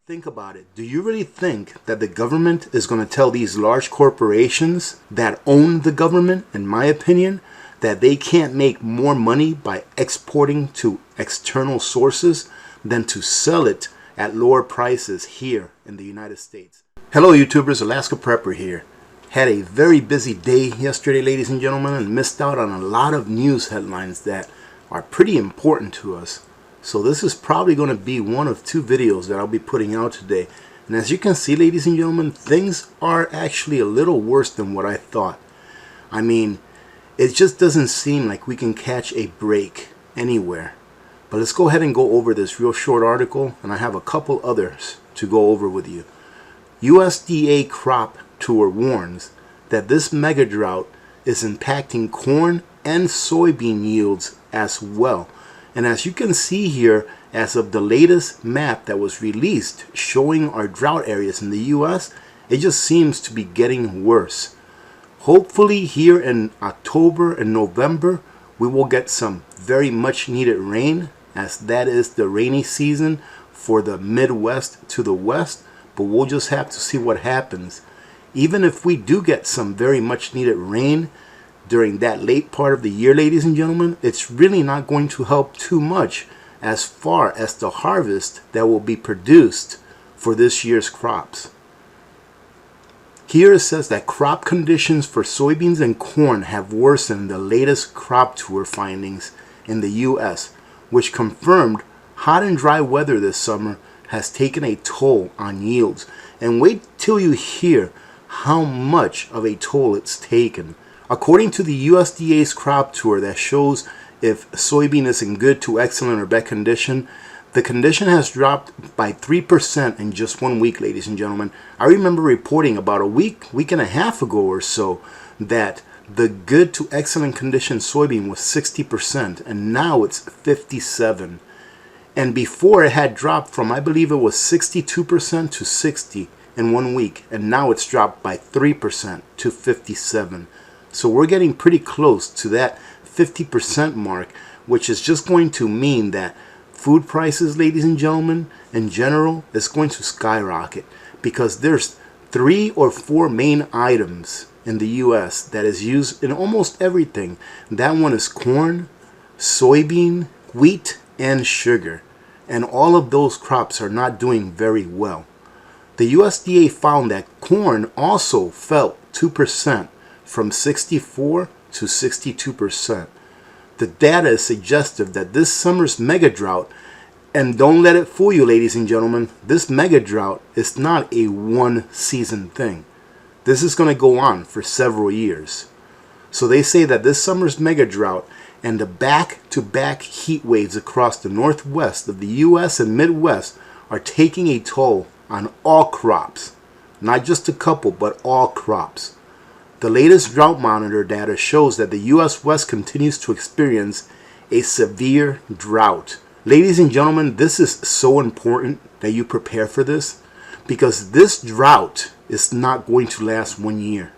Think about it. Do you really think that the government is going to tell these large corporations that own the government, in my opinion, that they can't make more money by exporting to external sources than to sell it at lower prices here in the United States? Hello YouTubers, Alaska Prepper here. Had a very busy day yesterday, ladies and gentlemen, and missed out on a lot of news headlines that are pretty important to us. So this is probably going to be one of two videos that I'll be putting out today. And as you can see, ladies and gentlemen, things are actually a little worse than what I thought. I mean, it just doesn't seem like we can catch a break anywhere. But let's go ahead and go over this real short article, and I have a couple others to go over with you. USDA Crop Tour warns that this mega drought is impacting corn and soybean yields as well. And as you can see here, as of the latest map that was released showing our drought areas in the US, it just seems to be getting worse. Hopefully here in October and November, we will get some very much needed rain, as that is the rainy season for the Midwest to the West, but we'll just have to see what happens. Even if we do get some very much needed rain during that late part of the year, ladies and gentlemen, it's really not going to help too much as far as the harvest that will be produced for this year's crops. Here it says that crop conditions for soybeans and corn have worsened in the latest crop tour findings in the US, which confirmed hot and dry weather this summer has taken a toll on yields. And wait till you hear how much of a toll it's taken. According to the USDA's crop tour that shows if soybean is in good to excellent or bad condition, the condition has dropped by 3% in just 1 week, ladies and gentlemen. I remember reporting about a week and a half ago or so that the good to excellent condition soybean was 60%, and now it's 57%. And before it had dropped from, I believe it was 62% to 60% in 1 week, and now it's dropped by 3% to 57%. So we're getting pretty close to that 50% mark, which is just going to mean that food prices, ladies and gentlemen, in general, is going to skyrocket, because there's 3 or 4 main items in the US that is used in almost everything. That one is corn, soybean, wheat, and sugar. And all of those crops are not doing very well. The USDA found that corn also fell 2%. From 64 to 62%. The data is suggestive that this summer's mega drought, and don't let it fool you, ladies and gentlemen, this mega drought is not a one-season thing. This is going to go on for several years. So they say that this summer's mega drought and the back-to-back heat waves across the northwest of the US and Midwest are taking a toll on all crops. Not just a couple, but all crops. The latest drought monitor data shows that the US West continues to experience a severe drought. Ladies and gentlemen, this is so important that you prepare for this, because this drought is not going to last 1 year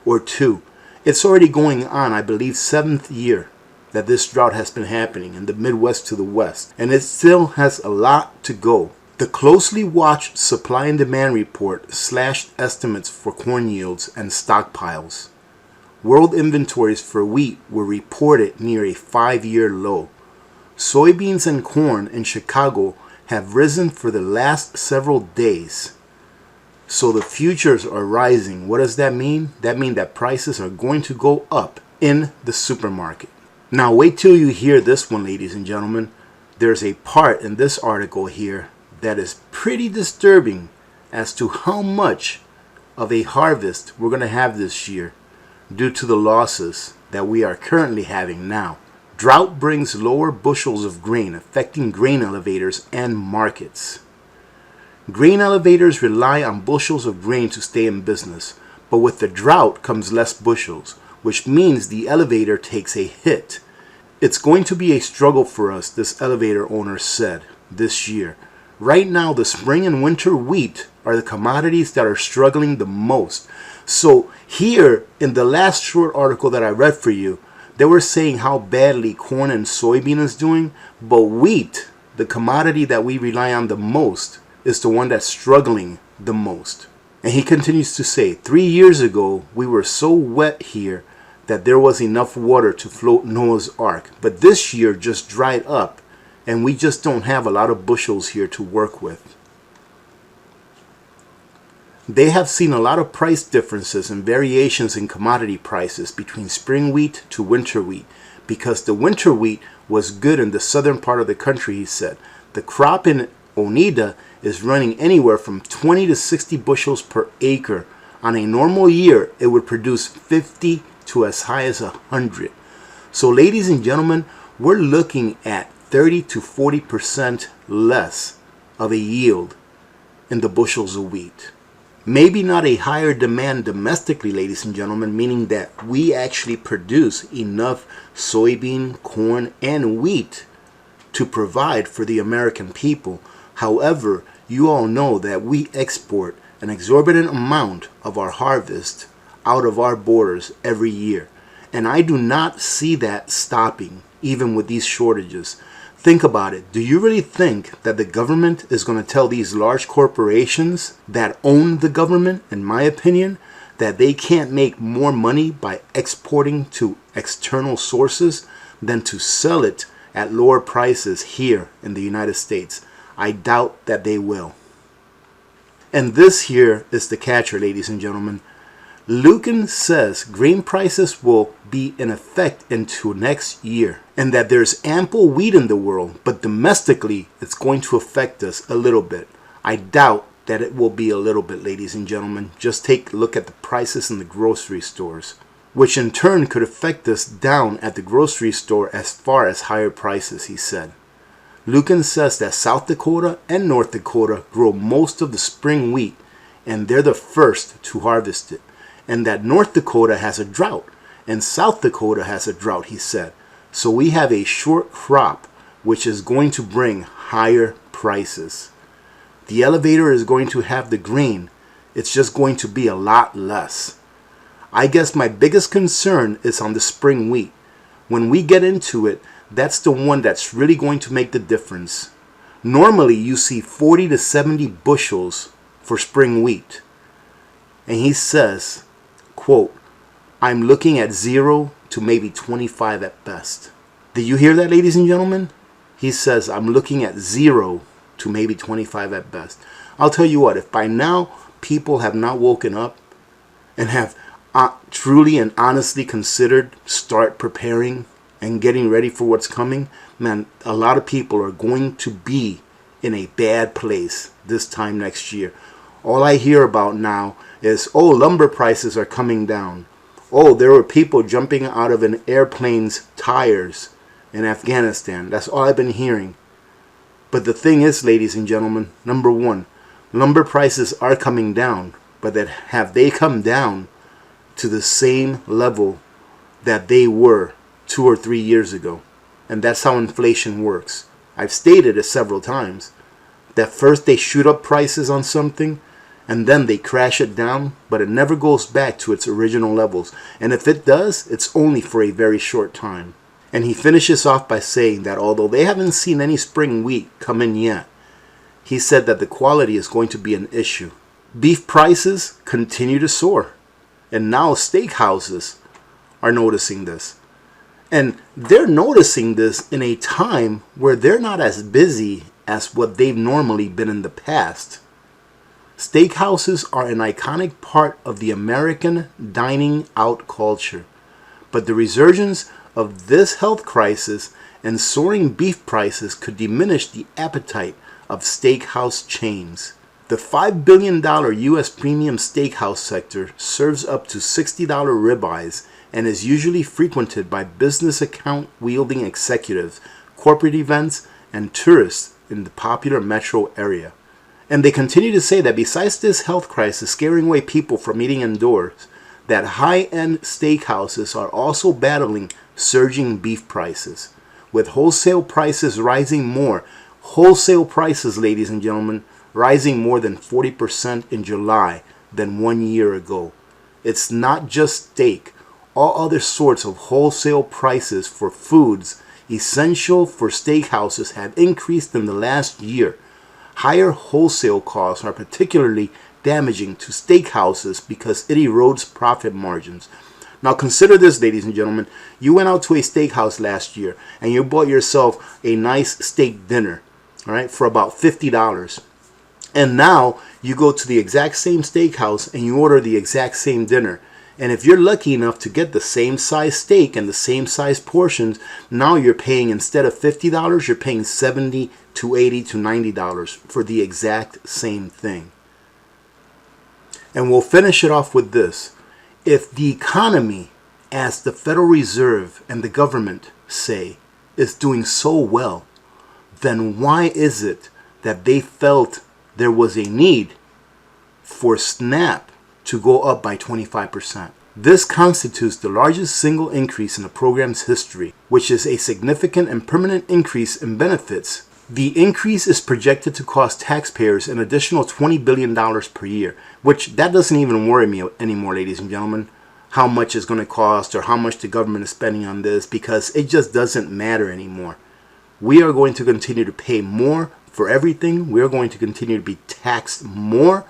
or 2. It's already going on, I believe, 7th year that this drought has been happening in the Midwest to the West, and it still has a lot to go. The closely watched supply and demand report slashed estimates for corn yields and stockpiles. World inventories for wheat were reported near a 5-year low. Soybeans and corn in Chicago have risen for the last several days. So the futures are rising. What does that mean? That means that prices are going to go up in the supermarket. Now wait till you hear this one, ladies and gentlemen. There's a part in this article here that is pretty disturbing as to how much of a harvest we're going to have this year due to the losses that we are currently having now. Drought brings lower bushels of grain, affecting grain elevators and markets. Grain elevators rely on bushels of grain to stay in business, but with the drought comes less bushels, which means the elevator takes a hit. It's going to be a struggle for us, this elevator owner said, this year. Right now, the spring and winter wheat are the commodities that are struggling the most. So here, in the last short article that I read for you, they were saying how badly corn and soybean is doing, but wheat, the commodity that we rely on the most, is the one that's struggling the most. And he continues to say, 3 years ago, we were so wet here that there was enough water to float Noah's Ark. But this year just dried up, and we just don't have a lot of bushels here to work with. They have seen a lot of price differences and variations in commodity prices between spring wheat to winter wheat, because the winter wheat was good in the southern part of the country, he said. The crop in Oneida is running anywhere from 20 to 60 bushels per acre. On a normal year, it would produce 50 to as high as 100. So ladies and gentlemen, we're looking at 30 to 40% less of a yield in the bushels of wheat. Maybe not a higher demand domestically, ladies and gentlemen, meaning that we actually produce enough soybean, corn, and wheat to provide for the American people. However, you all know that we export an exorbitant amount of our harvest out of our borders every year. And I do not see that stopping, even with these shortages. Think about it. Do you really think that the government is going to tell these large corporations that own the government, in my opinion, that they can't make more money by exporting to external sources than to sell it at lower prices here in the United States? I doubt that they will. And this here is the catcher, ladies and gentlemen. Lucan says grain prices will be in effect into next year, and that there's ample wheat in the world, but domestically it's going to affect us a little bit. I doubt that it will be a little bit, ladies and gentlemen. Just take a look at the prices in the grocery stores, which in turn could affect us down at the grocery store as far as higher prices, he said. Lucan says that South Dakota and North Dakota grow most of the spring wheat, and they're the first to harvest it. And that North Dakota has a drought, and South Dakota has a drought, he said. So we have a short crop, which is going to bring higher prices. The elevator is going to have the grain. It's just going to be a lot less. I guess my biggest concern is on the spring wheat. When we get into it, that's the one that's really going to make the difference. Normally, you see 40 to 70 bushels for spring wheat. And he says, quote, I'm looking at 0 to maybe 25 at best. Did you hear that, ladies and gentlemen? He says, I'm looking at 0 to maybe 25 at best. I'll tell you what, if by now people have not woken up and have truly and honestly considered start preparing and getting ready for what's coming, man, a lot of people are going to be in a bad place this time next year. All I hear about now is, oh, lumber prices are coming down. Oh, there were people jumping out of an airplane's tires in Afghanistan. That's all I've been hearing. But the thing is, ladies and gentlemen, number one, lumber prices are coming down, but that have they come down to the same level that they were 2 or 3 years ago? And that's how inflation works. I've stated it several times that first they shoot up prices on something, and then they crash it down, but it never goes back to its original levels. And if it does, it's only for a very short time. And he finishes off by saying that although they haven't seen any spring wheat come in yet, he said that the quality is going to be an issue. Beef prices continue to soar, and now steakhouses are noticing this. And they're noticing this in a time where they're not as busy as what they've normally been in the past. Steakhouses are an iconic part of the American dining out culture, but the resurgence of this health crisis and soaring beef prices could diminish the appetite of steakhouse chains. The $5 billion U.S. premium steakhouse sector serves up to $60 ribeyes and is usually frequented by business account-wielding executives, corporate events, and tourists in the popular metro area. And they continue to say that besides this health crisis scaring away people from eating indoors, that high-end steakhouses are also battling surging beef prices, with wholesale prices rising more. Wholesale prices, ladies and gentlemen, rising more than 40% in July than 1 year ago. It's not just steak. All other sorts of wholesale prices for foods essential for steakhouses have increased in the last year. Higher wholesale costs are particularly damaging to steakhouses because it erodes profit margins. Now consider this, ladies and gentlemen. You went out to a steakhouse last year and you bought yourself a nice steak dinner, all right, for about $50. And now you go to the exact same steakhouse and you order the exact same dinner. And if you're lucky enough to get the same size steak and the same size portions, now you're paying, instead of $50, you're paying $70 to $80 to $90 for the exact same thing. And we'll finish it off with this. If the economy, as the Federal Reserve and the government say, is doing so well, then why is it that they felt there was a need for SNAP to go up by 25%? This constitutes the largest single increase in the program's history, which is a significant and permanent increase in benefits. The increase is projected to cost taxpayers an additional $20 billion per year, which that doesn't even worry me anymore, ladies and gentlemen, how much it's going to cost or how much the government is spending on this, because it just doesn't matter anymore. We are going to continue to pay more for everything. We are going to continue to be taxed more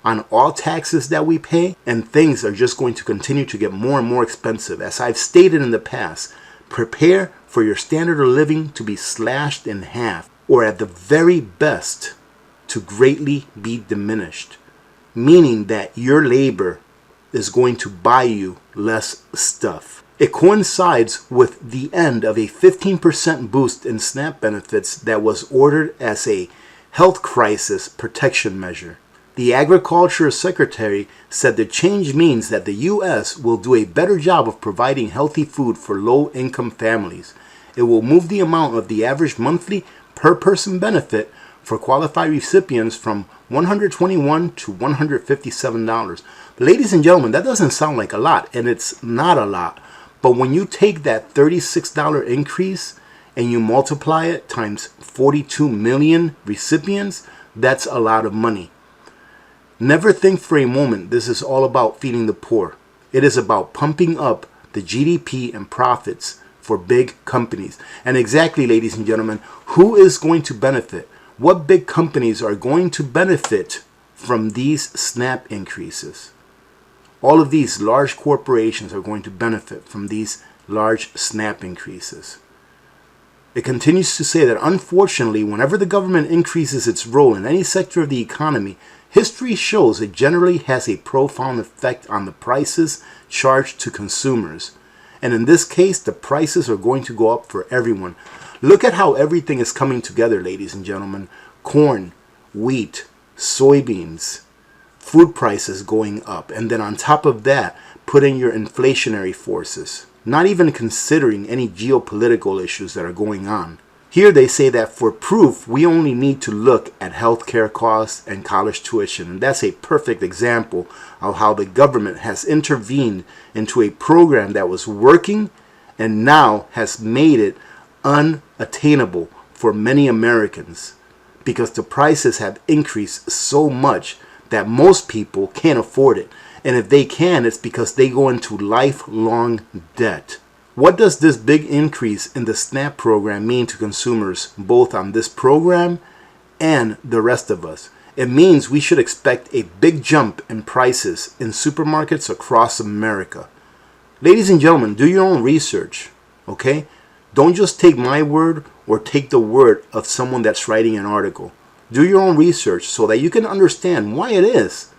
on all taxes that we pay, and things are just going to continue to get more and more expensive. As I've stated in the past, prepare for your standard of living to be slashed in half, or at the very best, to greatly be diminished, meaning that your labor is going to buy you less stuff. It coincides with the end of a 15% boost in SNAP benefits that was ordered as a health crisis protection measure. The Agriculture Secretary said the change means that the U.S. will do a better job of providing healthy food for low-income families. It will move the amount of the average monthly per-person benefit for qualified recipients from $121 to $157. Ladies and gentlemen, that doesn't sound like a lot, and it's not a lot. But when you take that $36 increase and you multiply it times 42 million recipients, that's a lot of money. Never think for a moment this is all about feeding the poor. It is about pumping up the GDP and profits for big companies. And exactly, ladies and gentlemen, who is going to benefit? What big companies are going to benefit from these SNAP increases? All of these large corporations are going to benefit from these large SNAP increases. It continues to say that, unfortunately, whenever the government increases its role in any sector of the economy, history shows it generally has a profound effect on the prices charged to consumers. And in this case, the prices are going to go up for everyone. Look at how everything is coming together, ladies and gentlemen. Corn, wheat, soybeans, food prices going up. And then on top of that, put in your inflationary forces. Not even considering any geopolitical issues that are going on. Here they say that for proof, we only need to look at healthcare costs and college tuition. And that's a perfect example of how the government has intervened into a program that was working and now has made it unattainable for many Americans because the prices have increased so much that most people can't afford it. And if they can, it's because they go into lifelong debt. What does this big increase in the SNAP program mean to consumers, both on this program and the rest of us? It means we should expect a big jump in prices in supermarkets across America. Ladies and gentlemen, do your own research, okay? Don't just take my word or take the word of someone that's writing an article. Do your own research so that you can understand why it is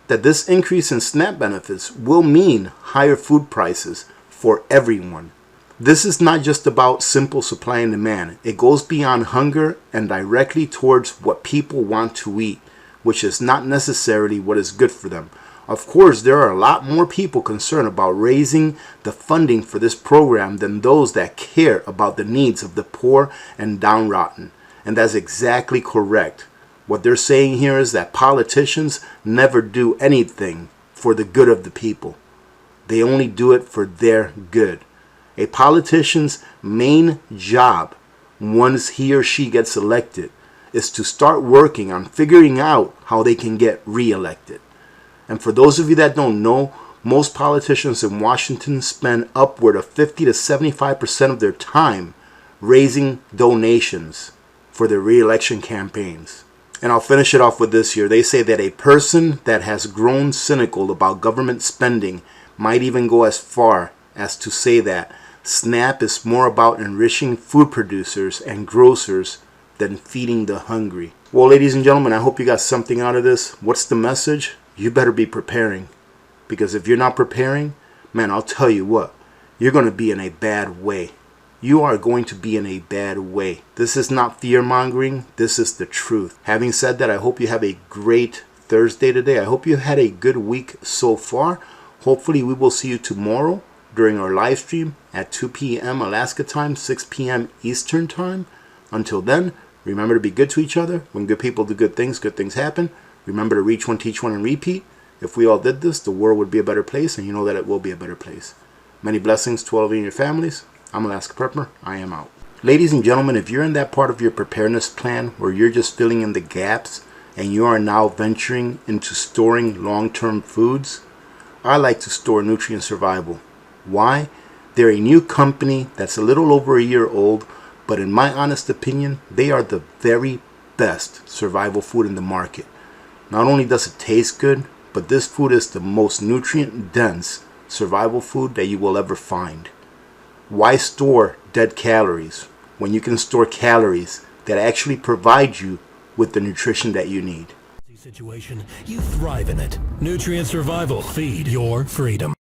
that this increase in SNAP benefits will mean higher food prices for everyone. This is not just about simple supply and demand. It goes beyond hunger and directly towards what people want to eat, which is not necessarily what is good for them. Of course, there are a lot more people concerned about raising the funding for this program than those that care about the needs of the poor and downtrodden. And that's exactly correct. What they're saying here is that politicians never do anything for the good of the people. They only do it for their good. A politician's main job, once he or she gets elected, is to start working on figuring out how they can get reelected. And for those of you that don't know, most politicians in Washington spend upward of 50 to 75% of their time raising donations for their reelection campaigns. And I'll finish it off with this here. They say that a person that has grown cynical about government spending might even go as far as to say that SNAP is more about enriching food producers and grocers than feeding the hungry. Well, ladies and gentlemen, I hope you got something out of this. What's the message? You better be preparing. Because if you're not preparing, man, I'll tell you what, you're going to be in a bad way. You are going to be in a bad way. This is not fear-mongering. This is the truth. Having said that, I hope you have a great Thursday today. I hope you had a good week so far. Hopefully, we will see you tomorrow during our live stream at 2 p.m. Alaska time, 6 p.m. Eastern time. Until then, remember to be good to each other. When good people do good things happen. Remember to reach one, teach one, and repeat. If we all did this, the world would be a better place, and you know that it will be a better place. Many blessings to all of you and your families. I'm Alaska Prepper. I am out. Ladies and gentlemen, if you're in that part of your preparedness plan where you're just filling in the gaps and you are now venturing into storing long-term foods, I like to store Nutrient Survival. Why? They're a new company that's a little over a year old, but in my honest opinion, they are the very best survival food in the market. Not only does it taste good, but this food is the most nutrient-dense survival food that you will ever find. Why store dead calories when you can store calories that actually provide you with the nutrition that you need? Situation, you thrive in it. Nutrient Survival. Feed your freedom.